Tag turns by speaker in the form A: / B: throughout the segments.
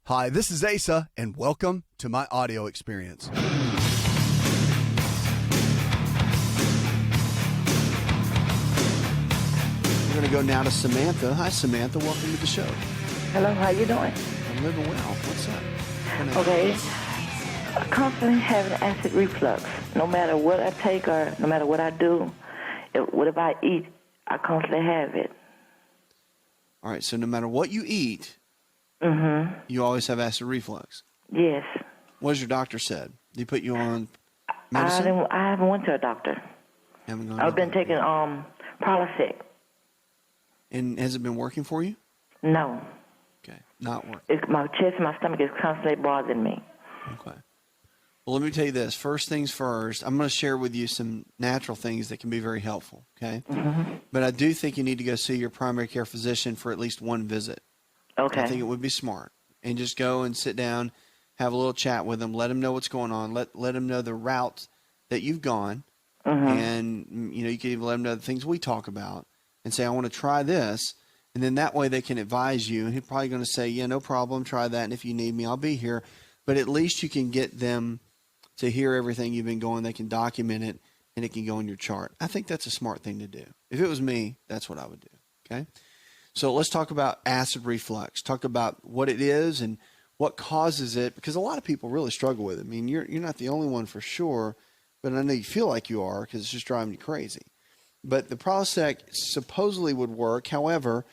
A: Hi, this is Asa, and welcome to my audio experience. We're going to go now to Samantha. Hi, Samantha. Welcome to the show.
B: Hello, how you doing?
A: I'm living well. What's up?
B: Okay. I'm constantly having acid reflux. No matter what I take or no matter what I do, whatever I eat, I constantly have it.
A: All right, so no matter what you eat, you always have acid reflux.
B: Yes.
A: What has your doctor said? Did he put you on medicine?
B: I haven't went to a doctor. I've been taking Prilosec.
A: And has it been working for you?
B: No.
A: Okay, not working.
B: My chest and my stomach is constantly bothering me.
A: Okay. Well, let me tell you this. First things first, I'm going to share with you some natural things that can be very helpful, okay? But I do think you need to go see your primary care physician for at least one visit.
B: Okay.
A: I think it would be smart. And just go and sit down, have a little chat with them, let them know what's going on, let them know the route that you've gone, and, you know, you can even let them know the things we talk about and say, I want to try this. And then that way they can advise you. And he's probably going to say, yeah, no problem, try that. And if you need me, I'll be here. But at least you can get them to hear everything you've been going. They can document it, and it can go in your chart. I think that's a smart thing to do. If it was me, that's what I would do, okay? So let's talk about acid reflux. Talk about what it is and what causes it, because a lot of people really struggle with it. I mean, you're not the only one for sure, but I know you feel like you are because it's just driving you crazy. But the Prilosec supposedly would work. However,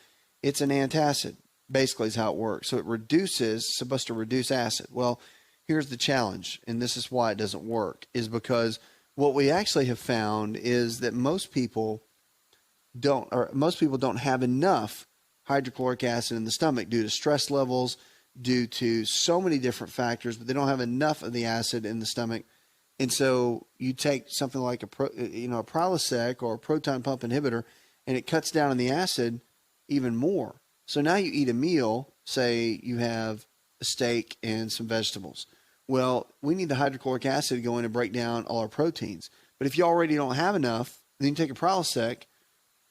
A: it's an antacid, basically is how it works. So supposed to reduce acid. Well, here's the challenge, and this is why it doesn't work, is because what we actually have found is that most people don't have enough hydrochloric acid in the stomach due to stress levels, due to so many different factors, but they don't have enough of the acid in the stomach. And so you take something like a Prilosec or a proton pump inhibitor, and it cuts down on the acid even more. So now you eat a meal, say you have a steak and some vegetables. Well, we need the hydrochloric acid to go in and break down all our proteins. But if you already don't have enough, then you take a Prilosec,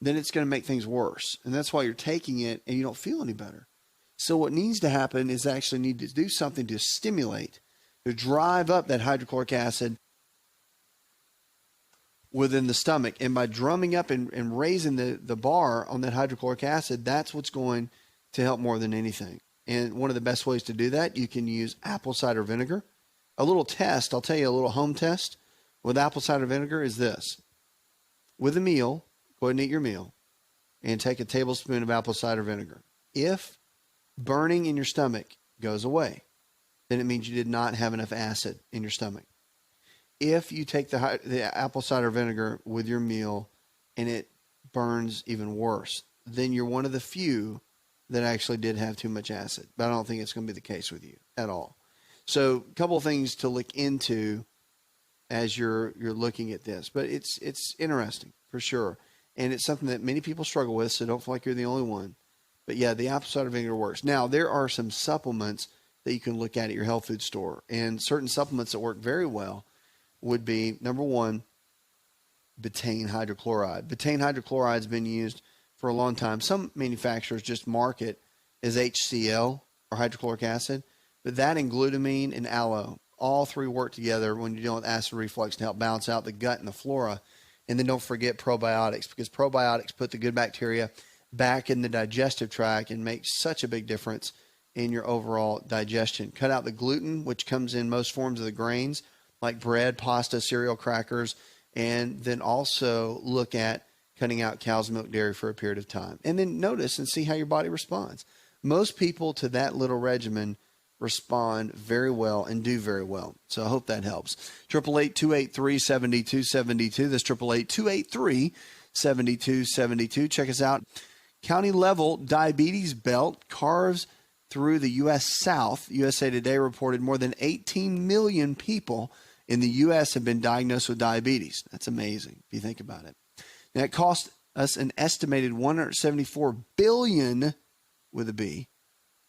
A: then it's going to make things worse. And that's why you're taking it and you don't feel any better. So what needs to happen is actually need to do something to stimulate, to drive up that hydrochloric acid within the stomach. And by drumming up and raising the bar on that hydrochloric acid, that's what's going to help more than anything. And one of the best ways to do that, you can use apple cider vinegar. A little test, I'll tell you a little home test with apple cider vinegar is this. With a meal, go ahead and eat your meal and take a tablespoon of apple cider vinegar. If burning in your stomach goes away, then it means you did not have enough acid in your stomach. If you take the apple cider vinegar with your meal and it burns even worse, then you're one of the few that actually did have too much acid. But I don't think it's going to be the case with you at all. So a couple of things to look into as you're looking at this. But it's interesting for sure. And it's something that many people struggle with, so don't feel like you're the only one. But yeah, the apple cider vinegar works. Now, there are some supplements that you can look at your health food store. And certain supplements that work very well would be, number one, betaine hydrochloride. Betaine hydrochloride has been used for a long time. Some manufacturers just mark it as HCl, or hydrochloric acid. But that and glutamine and aloe, all three work together when you're dealing with acid reflux to help balance out the gut and the flora. And then don't forget probiotics, because probiotics put the good bacteria back in the digestive tract and make such a big difference in your overall digestion. Cut out the gluten, which comes in most forms of the grains, like bread, pasta, cereal, crackers, and then also look at cutting out cow's milk dairy for a period of time. And then notice and see how your body responds. Most people to that little regimen respond very well and do very well. So I hope that helps. 888-283-7272. That's 888-283-7272. Check us out. County level diabetes belt carves through the U.S. South. USA Today reported more than 18 million people in the U.S. have been diagnosed with diabetes. That's amazing if you think about it. Now, it cost us an estimated $174 billion, with a B,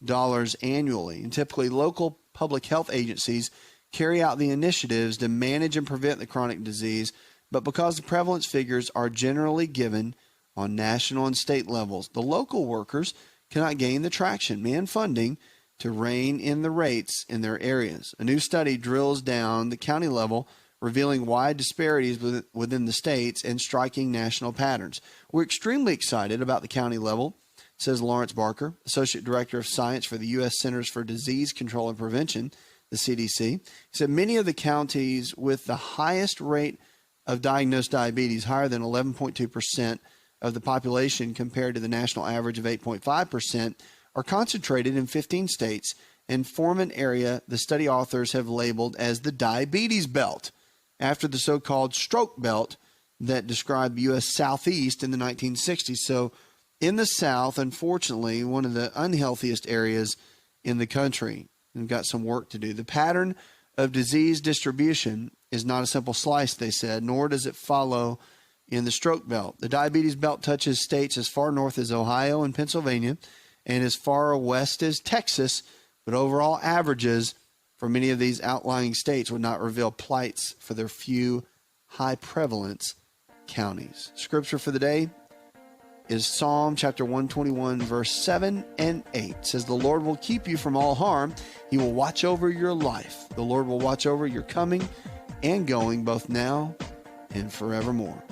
A: dollars annually. And typically, local public health agencies carry out the initiatives to manage and prevent the chronic disease. But because the prevalence figures are generally given on national and state levels, the local workers cannot gain the traction and funding to rein in the rates in their areas. A new study drills down the county level, revealing wide disparities within the states and striking national patterns. We're extremely excited about the county level, says Lawrence Barker, Associate Director of Science for the U.S. Centers for Disease Control and Prevention, the CDC. He said many of the counties with the highest rate of diagnosed diabetes, higher than 11.2% of the population compared to the national average of 8.5%, are concentrated in 15 states and form an area the study authors have labeled as the diabetes belt, after the so-called stroke belt that described the U.S. Southeast in the 1960s. So in the South, unfortunately, one of the unhealthiest areas in the country. We've got some work to do. The pattern of disease distribution is not a simple slice, they said, nor does it follow in the stroke belt. The diabetes belt touches states as far north as Ohio and Pennsylvania and as far west as Texas, but overall averages for many of these outlying states would not reveal plights for their few high prevalence counties. Scripture for the day is Psalm chapter 121, verse 7 and 8. It says, the Lord will keep you from all harm. He will watch over your life. The Lord will watch over your coming and going, both now and forevermore.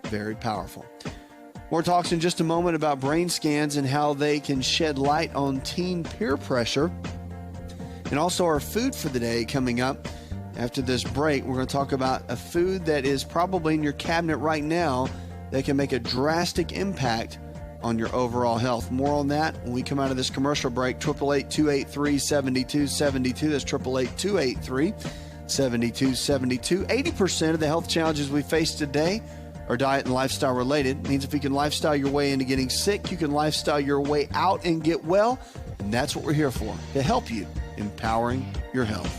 A: Very powerful. More talks in just a moment about brain scans and how they can shed light on teen peer pressure. And also our food for the day coming up. After this break, we're going to talk about a food that is probably in your cabinet right now that can make a drastic impact on your overall health. More on that when we come out of this commercial break. 888-283-7272. That's 888-283-7272. 80% of the health challenges we face today are diet and lifestyle related. It means if you can lifestyle your way into getting sick, you can lifestyle your way out and get well. And that's what we're here for, to help you empowering your health.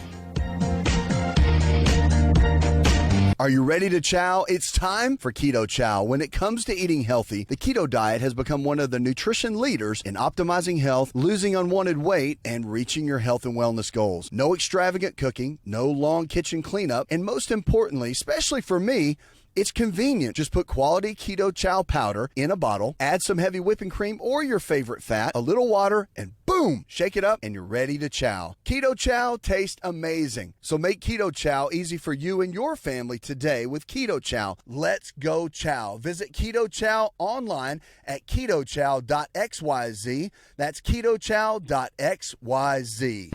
A: Are you ready to chow? It's time for Keto Chow. When it comes to eating healthy, the keto diet has become one of the nutrition leaders in optimizing health, losing unwanted weight, and reaching your health and wellness goals. No extravagant cooking, no long kitchen cleanup, and most importantly, especially for me, it's convenient. Just put quality Keto Chow powder in a bottle, add some heavy whipping cream or your favorite fat, a little water, and boom, shake it up and you're ready to chow. Keto Chow tastes amazing. So make Keto Chow easy for you and your family today with Keto Chow. Let's go chow. Visit Keto Chow online at ketochow.xyz. That's ketochow.xyz.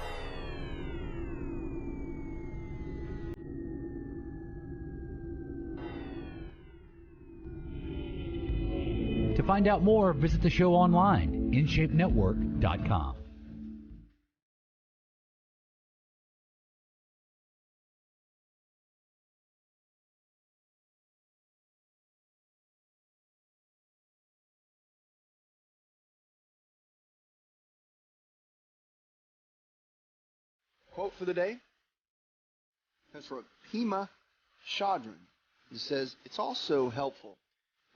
C: To find out more, visit the show online, InShapeNetwork.com.
A: Quote for the day. That's from Pema Chodron. It says, it's also helpful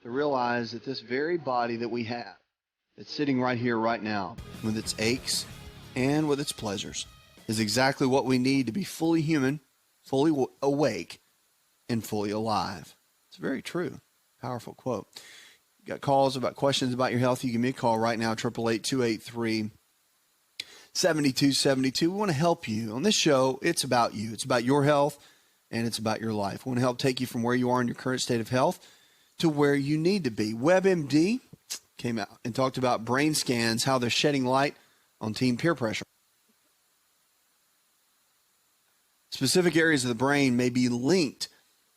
A: to realize that this very body that we have, that's sitting right here, right now, with its aches and with its pleasures, is exactly what we need to be fully human, fully awake, and fully alive. It's very true. Powerful quote. You got calls about questions about your health, you give me a call right now, 888-283-7272. We want to help you. On this show, it's about you. It's about your health, and it's about your life. We want to help take you from where you are in your current state of health to where you need to be. WebMD came out and talked about brain scans, how they're shedding light on teen peer pressure. Specific areas of the brain may be linked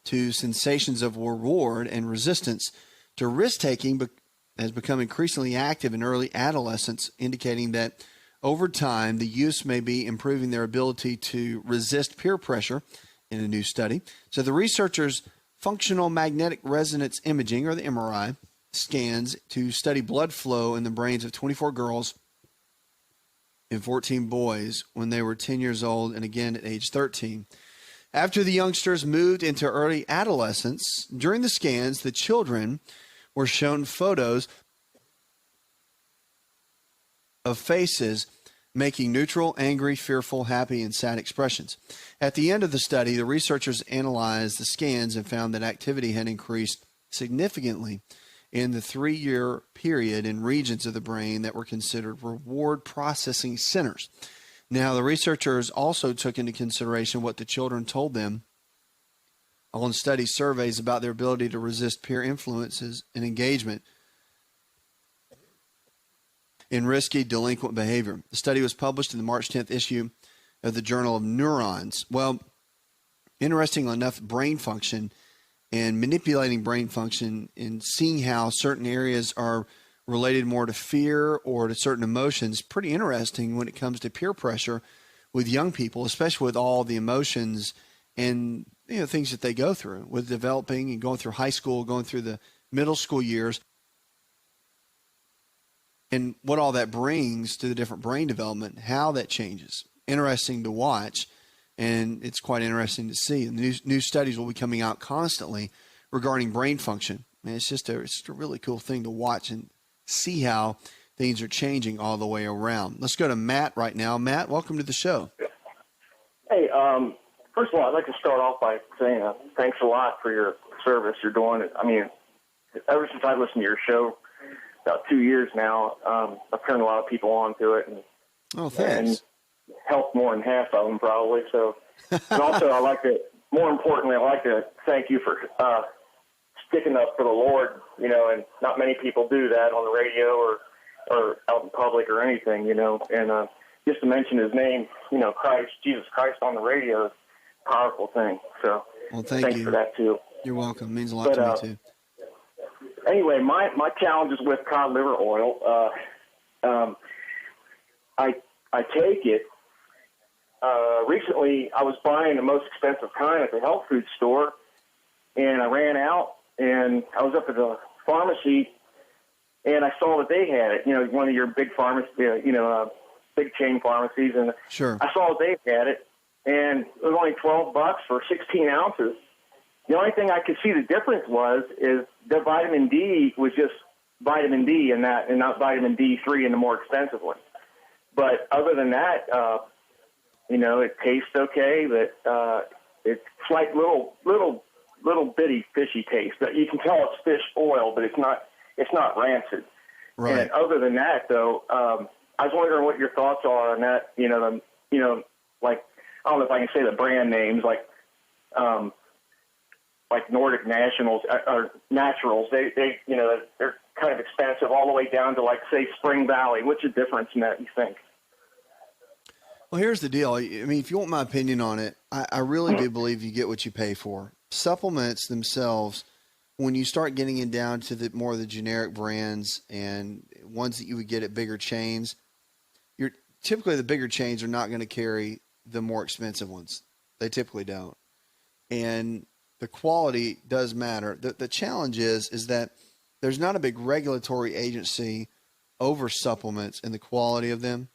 A: to sensations of reward and resistance to risk-taking, but has become increasingly active in early adolescence, indicating that over time, the use may be improving their ability to resist peer pressure in a new study. So the researchers' functional magnetic resonance imaging, or the MRI, scans to study blood flow in the brains of 24 girls and 14 boys when they were 10 years old and again at age 13. After the youngsters moved into early adolescence, during the scans, the children were shown photos of faces making neutral, angry, fearful, happy, and sad expressions. At the end of the study, the researchers analyzed the scans and found that activity had increased significantly in the 3-year period in regions of the brain that were considered reward processing centers. Now, the researchers also took into consideration what the children told them on study surveys about their ability to resist peer influences and engagement in risky delinquent behavior. The study was published in the March 10th issue of the Journal of Neurons. Well, interestingly enough, brain function and manipulating brain function and seeing how certain areas are related more to fear or to certain emotions, pretty interesting when it comes to peer pressure with young people, especially with all the emotions and things that they go through with developing and going through high school, going through the middle school years, and what all that brings to the different brain development, how that changes. Interesting to watch, and it's quite interesting to see. And new studies will be coming out constantly regarding brain function. And it's just a really cool thing to watch and see how things are changing all the way around. Let's go to Matt right now. Matt, welcome to the show.
D: Hey, first of all, I'd like to start off by saying thanks a lot for your service you're doing. I mean, ever since I listened to your show, about 2 years now, I've turned a lot of people on to it.
A: Thanks.
D: And helped more than half of them probably. So, and also more importantly, I'd like to thank you for sticking up for the Lord, and not many people do that on the radio or out in public or anything, and just to mention his name, Jesus Christ on the radio is a powerful thing. So
A: thanks
D: for that too.
A: You're welcome. It means a lot to me too.
D: Anyway, my challenge is with cod liver oil. I take it. Recently, I was buying the most expensive kind at the health food store, and I ran out, and I was up at the pharmacy, and I saw that they had it. One of your big pharmacies, big chain pharmacies, and
A: sure.
D: I saw that they had it, and it was only $12 for 16 ounces. The only thing I could see the difference is the vitamin D was just vitamin D in that, and not vitamin D3 in the more expensive one. But other than that, it tastes okay. But it's like little bitty fishy taste. But you can tell it's fish oil, but it's not rancid.
A: Right.
D: And other than that, though, I was wondering what your thoughts are on that. Like I don't know if I can say the brand names, like Nordic Nationals or Naturals. They're kind of expensive all the way down to, like, say, Spring Valley. What's the difference in that, you think?
A: Well, here's the deal. I mean, if you want my opinion on it, I really do believe you get what you pay for. Supplements themselves, when you start getting it down to the more of the generic brands and ones that you would get at bigger chains, typically the bigger chains are not going to carry the more expensive ones. They typically don't. And the quality does matter. The challenge is that there's not a big regulatory agency over supplements and the quality of them.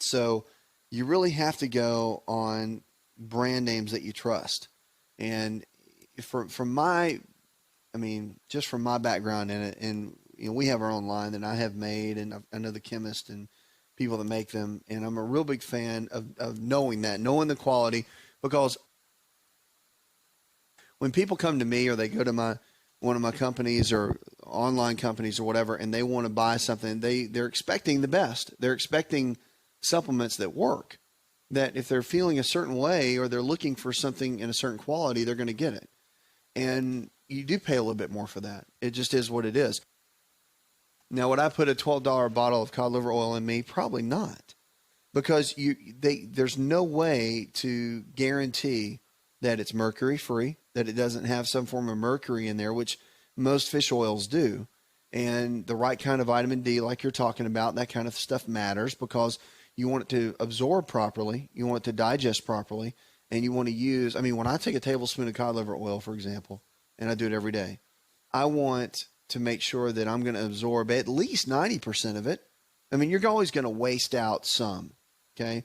A: So you really have to go on brand names that you trust. And from my background in it, and we have our own line that I have made, and I know the chemist and people that make them, and I'm a real big fan of knowing the quality, because when people come to me or they go to one of my companies or online companies or whatever, and they want to buy something, they're expecting the best. They're expecting supplements that work, that if they're feeling a certain way or they're looking for something in a certain quality, they're going to get it. And you do pay a little bit more for that. It just is what it is. Now, would I put a $12 bottle of cod liver oil in me? Probably not, because there's no way to guarantee that it's mercury free, that it doesn't have some form of mercury in there, which most fish oils do. And the right kind of vitamin D, like you're talking about, that kind of stuff matters, because you want it to absorb properly, you want it to digest properly, and you want to use, when I take a tablespoon of cod liver oil, for example, and I do it every day, I want to make sure that I'm going to absorb at least 90% of it. You're always going to waste out some, okay?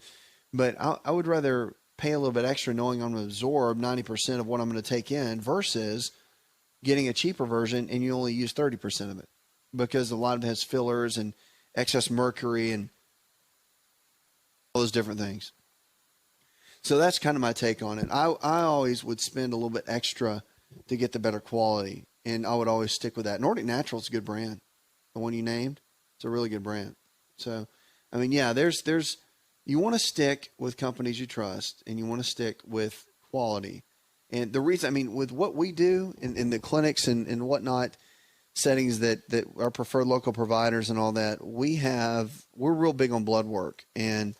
A: But I would rather pay a little bit extra knowing I'm going to absorb 90% of what I'm going to take in versus getting a cheaper version and you only use 30% of it, because a lot of it has fillers and excess mercury and all those different things. So that's kind of my take on it. I always would spend a little bit extra to get the better quality, and I would always stick with that. Nordic Natural is a good brand. The one you named, it's a really good brand. So, there's you want to stick with companies you trust, and you want to stick with quality. And the reason, I mean, with what we do in the clinics and whatnot, settings that are preferred local providers and all that, we're real big on blood work. And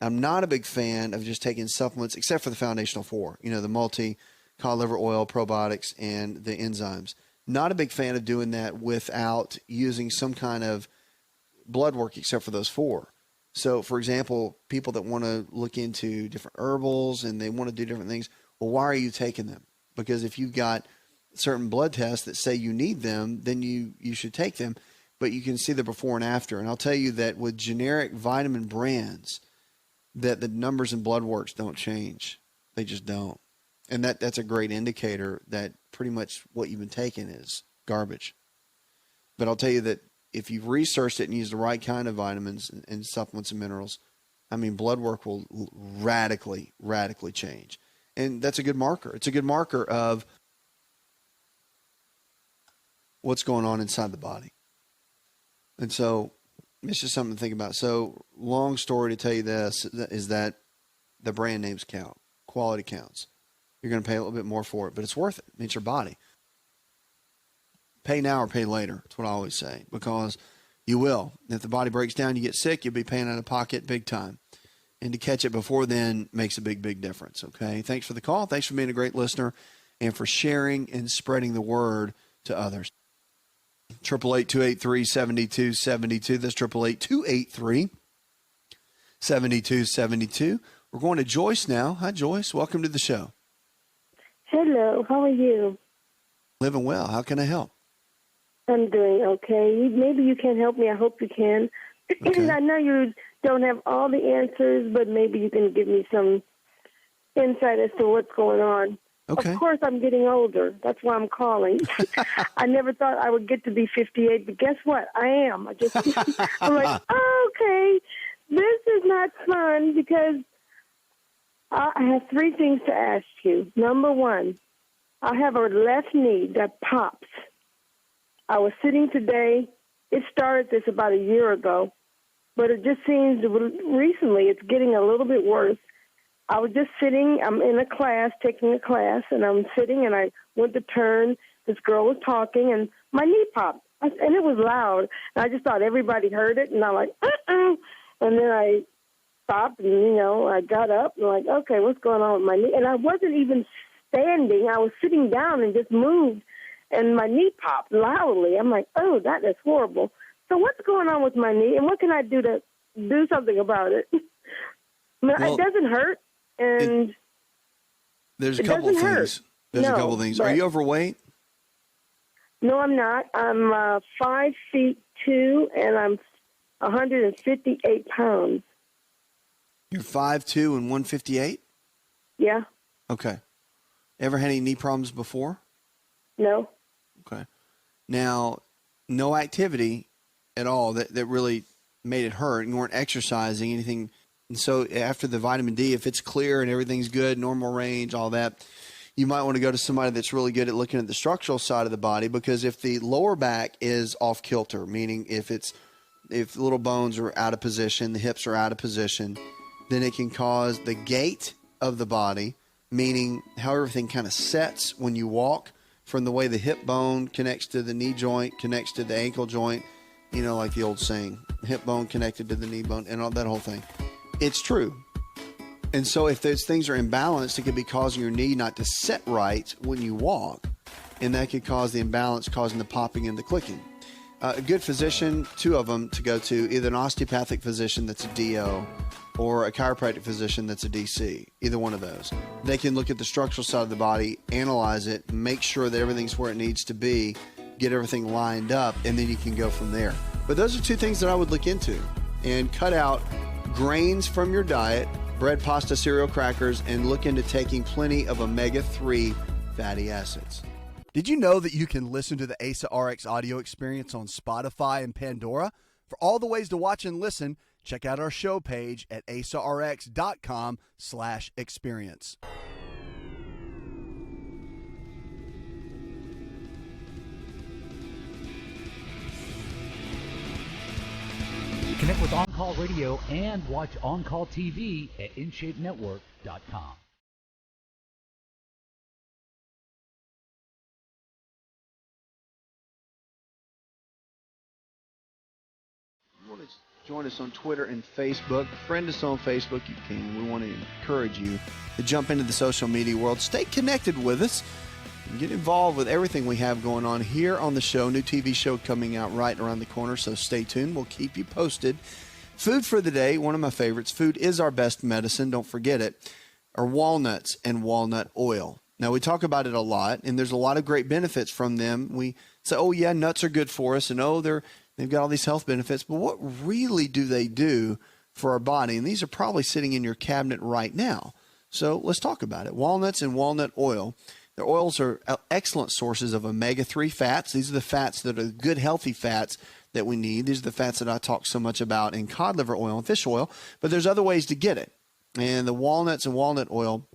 A: I'm not a big fan of just taking supplements, except for the foundational four, the Cod Liver Oil, probiotics, and the enzymes. Not a big fan of doing that without using some kind of blood work, except for those four. So, for example, people that want to look into different herbals and they want to do different things, well, why are you taking them? Because if you've got certain blood tests that say you need them, then you should take them. But you can see the before and after. And I'll tell you that with generic vitamin brands, that the numbers in blood works don't change. They just don't. And that's a great indicator that pretty much what you've been taking is garbage. But I'll tell you that if you've researched it and used the right kind of vitamins and supplements and minerals, I mean, blood work will radically, radically change. And that's a good marker. It's a good marker of what's going on inside the body. And so it's just something to think about. So long story to tell you this is that the brand names count. Quality counts. You're going to pay a little bit more for it, but it's worth it. It's your body. Pay now or pay later. That's what I always say, because you will. If the body breaks down, you get sick, you'll be paying out of pocket big time. And to catch it before then makes a big, big difference, okay? Thanks for the call. Thanks for being a great listener and for sharing and spreading the word to others. 888-283-7272. That's 888-283-7272. We're going to Joyce now. Hi, Joyce. Welcome to the show.
E: Hello. How are you?
A: Living well. How can I help?
E: I'm doing okay. Maybe you can help me. I hope you can.
A: Okay.
E: I know you don't have all the answers, but maybe you can give me some insight as to what's going on.
A: Okay.
E: Of course, I'm getting older. That's why I'm calling. I never thought I would get to be 58, but guess what? I am. I'm like, oh, okay, this is not fun, because I have three things to ask you. Number one, I have a left knee that pops. I was sitting today. It started this about a year ago, but it just seems recently it's getting a little bit worse. I was just sitting. I'm in a class, taking a class, and I'm sitting, and I went to turn. This girl was talking, and my knee popped, and it was loud. And I just thought everybody heard it, and I'm like, uh-uh. And then I stopped, and, I got up, and like, okay, what's going on with my knee? And I wasn't even standing. I was sitting down and just moved, and my knee popped loudly. I'm like, oh, that is horrible. So what's going on with my knee, and what can I do to do something about it? I mean, it doesn't hurt, and
A: there's a couple of things. There's a couple of things. Are you overweight?
E: No, I'm not. I'm 5'2", and I'm 158 pounds.
A: You're 5'2" and 158?
E: Yeah.
A: Okay. Ever had any knee problems before?
E: No.
A: Okay. Now, no activity at all that really made it hurt. You weren't exercising, anything. And so after the vitamin D, if it's clear and everything's good, normal range, all that, you might want to go to somebody that's really good at looking at the structural side of the body, because if the lower back is off kilter, meaning if the little bones are out of position, the hips are out of position, then it can cause the gait of the body, meaning how everything kind of sets when you walk, from the way the hip bone connects to the knee joint, connects to the ankle joint, like the old saying, hip bone connected to the knee bone, and all that whole thing. It's true. And so if those things are imbalanced, it could be causing your knee not to set right when you walk, and that could cause the imbalance, causing the popping and the clicking. A good physician, two of them to go to, either an osteopathic physician that's a DO or a chiropractic physician that's a DC, either one of those. They can look at the structural side of the body, analyze it, make sure that everything's where it needs to be, get everything lined up, and then you can go from there. But those are two things that I would look into. And cut out grains from your diet, bread, pasta, cereal, crackers, and look into taking plenty of omega-3 fatty acids. Did you know that you can listen to the ASA RX audio experience on Spotify and Pandora? For all the ways to watch and listen, check out our show page at asarx.com/experience.
C: Connect with On Call Radio and watch On Call TV at InShapeNetwork.com.
A: You want to join us on Twitter and Facebook. Friend us on Facebook. You can. We want to encourage you to jump into the social media world. Stay connected with us. And get involved with everything we have going on here on the show. New TV show coming out right around the corner, so stay tuned. We'll keep you posted. Food for the day, one of my favorites. Food is our best medicine. Don't forget it. Are walnuts and walnut oil. Now, we talk about it a lot, and there's a lot of great benefits from them. We say, oh, yeah, nuts are good for us, and oh, they've got all these health benefits. But what really do they do for our body? And these are probably sitting in your cabinet right now. So let's talk about it. Walnuts and walnut oil. Their oils are excellent sources of omega-3 fats. These are the fats that are good, healthy fats that we need. These are the fats that I talk so much about in cod liver oil and fish oil, but there's other ways to get it. And the walnuts and walnut oil,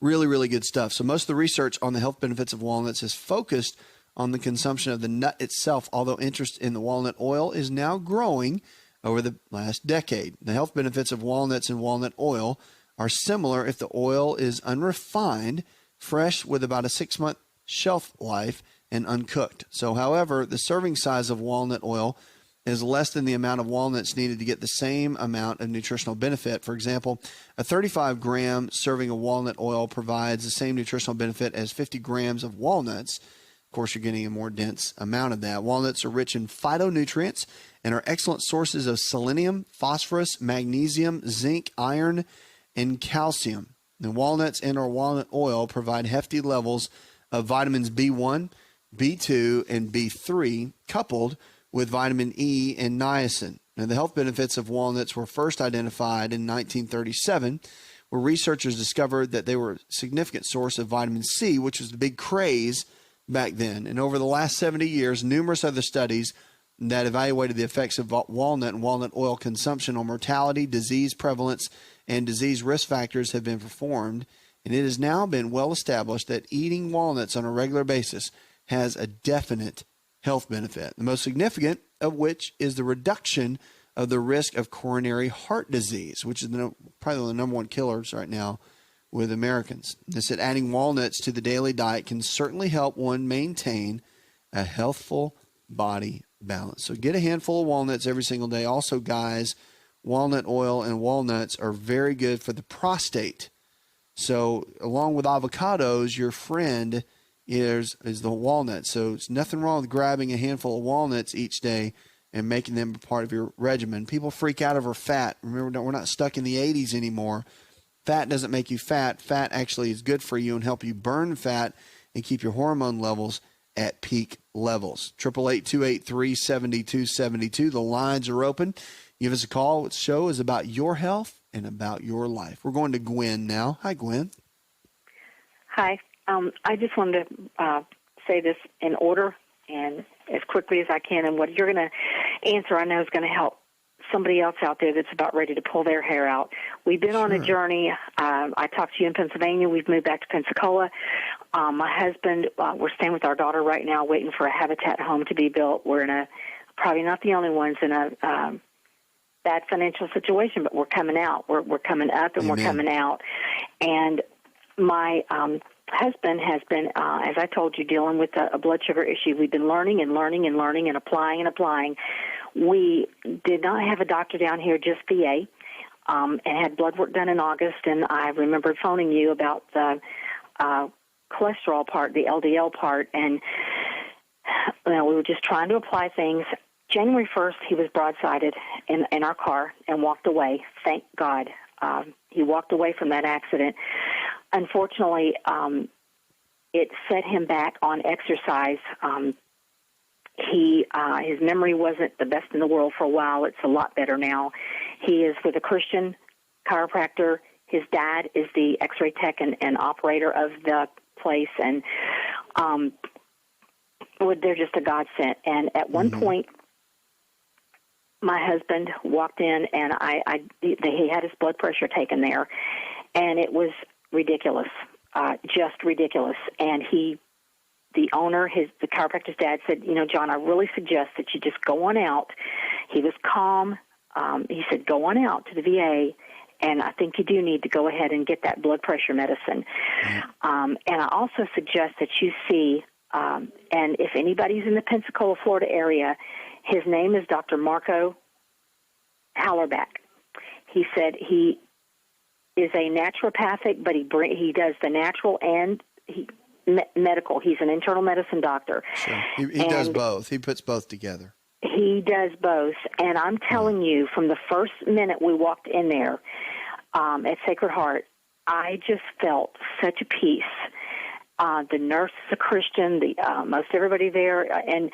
A: really, really good stuff. So most of the research on the health benefits of walnuts is focused on the consumption of the nut itself, although interest in the walnut oil is now growing over the last decade. The health benefits of walnuts and walnut oil are similar if the oil is unrefined, fresh with about a 6-month shelf life, and uncooked. So, however, the serving size of walnut oil is less than the amount of walnuts needed to get the same amount of nutritional benefit. For example, a 35-gram serving of walnut oil provides the same nutritional benefit as 50 grams of walnuts. Of course, you're getting a more dense amount of that. Walnuts are rich in phytonutrients and are excellent sources of selenium, phosphorus, magnesium, zinc, iron, and calcium. The walnuts and our walnut oil provide hefty levels of vitamins B1, B2, and B3, coupled with vitamin E and niacin. Now, the health benefits of walnuts were first identified in 1937, where researchers discovered that they were a significant source of vitamin C, which was the big craze back then. And over the last 70 years, numerous other studies that evaluated the effects of walnut and walnut oil consumption on mortality, disease prevalence, and disease risk factors have been performed, and it has now been well established that eating walnuts on a regular basis has a definite health benefit, the most significant of which is the reduction of the risk of coronary heart disease, which is probably the number one killers right now with Americans. They said adding walnuts to the daily diet can certainly help one maintain a healthful body balance. So get a handful of walnuts every single day. Also, guys, walnut oil and walnuts are very good for the prostate. So along with avocados, your friend is the walnut. So it's nothing wrong with grabbing a handful of walnuts each day and making them a part of your regimen. People freak out over fat. Remember, we're not stuck in the 80s anymore. Fat doesn't make you fat. Fat actually is good for you and help you burn fat and keep your hormone levels at peak levels. 888-283-7272. The lines are open. Give us a call. The show is about your health and about your life. We're going to Gwen now. Hi, Gwen.
F: Hi. I just wanted to say this in order and as quickly as I can. And what you're going to answer, I know, is going to help somebody else out there that's about ready to pull their hair out. We've been on a journey. I talked to you in Pennsylvania. We've moved back to Pensacola. My husband, we're staying with our daughter right now, waiting for a Habitat home to be built. We're in probably not the only ones in a bad financial situation, but we're coming out. We're coming up and We're coming out. And my husband has been, as I told you, dealing with a blood sugar issue. We've been learning and applying. We did not have a doctor down here, just VA, and had blood work done in August. And I remembered phoning you about the cholesterol part, the LDL part, and we were just trying to apply things. January 1st, he was broadsided in our car and walked away. Thank God. He walked away from that accident. Unfortunately, it set him back on exercise. His memory wasn't the best in the world for a while. It's a lot better now. He is with a Christian chiropractor. His dad is the X-ray tech and operator of the place, and they're just a godsend. And at one point, my husband walked in, and he had his blood pressure taken there, and it was ridiculous, just ridiculous. And the owner, the chiropractor's dad said, John, I really suggest that you just go on out, He was calm. He said, go on out to the VA, and I think you do need to go ahead and get that blood pressure medicine. And I also suggest that you see, and if anybody's in the Pensacola, Florida area, his name is Dr. Marco Hallerback. He said he is a naturopathic, but he does the natural and medical. He's an internal medicine doctor.
A: Sure. He does both. He puts both together.
F: He does both. And I'm telling you, from the first minute we walked in there at Sacred Heart, I just felt such a peace. The nurse is a Christian, most everybody there, and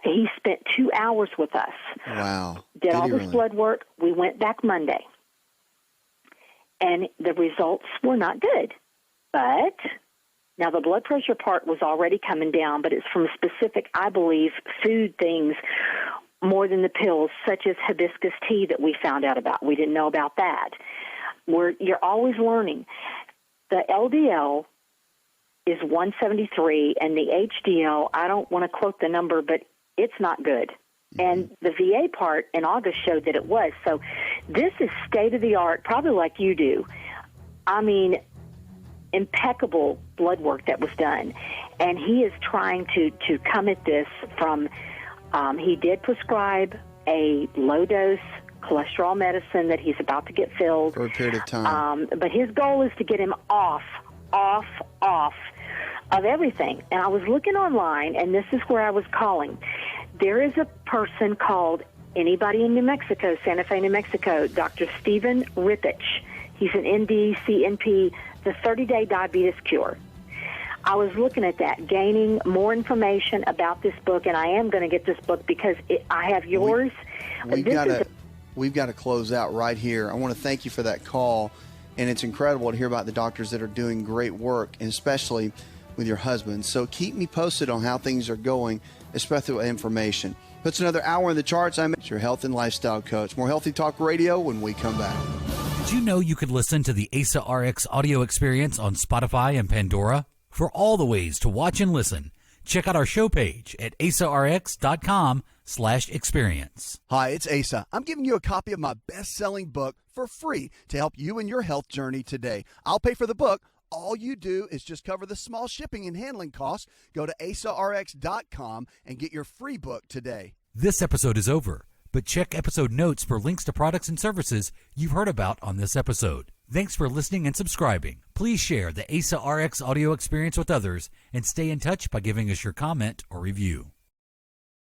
F: he spent 2 hours with us.
A: Wow.
F: Did all this blood work. We went back Monday, and the results were not good. But now the blood pressure part was already coming down, but it's from specific, I believe, food things more than the pills, such as hibiscus tea that we found out about. We didn't know about that. You're always learning. The LDL is 173, and the HDL, I don't want to quote the number, but it's not good. And the VA part in August showed that it was. So this is state-of-the-art, probably like you do. I mean, impeccable blood work that was done. And he is trying to come at this from, he did prescribe a low-dose cholesterol medicine that he's about to get filled.
A: For a period of time.
F: But his goal is to get him off of everything. And I was looking online, and this is where I was calling. There is a person called, anybody in New Mexico, Santa Fe, New Mexico, Dr. Stephen Rippich. He's an MD, CNP, the 30-day diabetes cure. I was looking at that, gaining more information about this book, and I am going to get this book because I have yours.
A: We've got to close out right here. I want to thank you for that call, and it's incredible to hear about the doctors that are doing great work, and especially with your husband. So keep me posted on how things are going, especially with information. Puts another hour in the charts. I'm your health and lifestyle coach. More Healthy Talk Radio when we come back.
C: Did you know you could listen to the ASA RX audio experience on Spotify and Pandora? For all the ways to watch and listen, check out our show page at asarx.com/experience.
G: Hi, it's Asa. I'm giving you a copy of my best-selling book for free to help you in your health journey today. I'll pay for the book. All you do is just cover the small shipping and handling costs. Go to asarx.com and get your free book today.
C: This episode is over, but check episode notes for links to products and services you've heard about on this episode. Thanks for listening and subscribing. Please share the ASA RX audio experience with others and stay in touch by giving us your comment or review.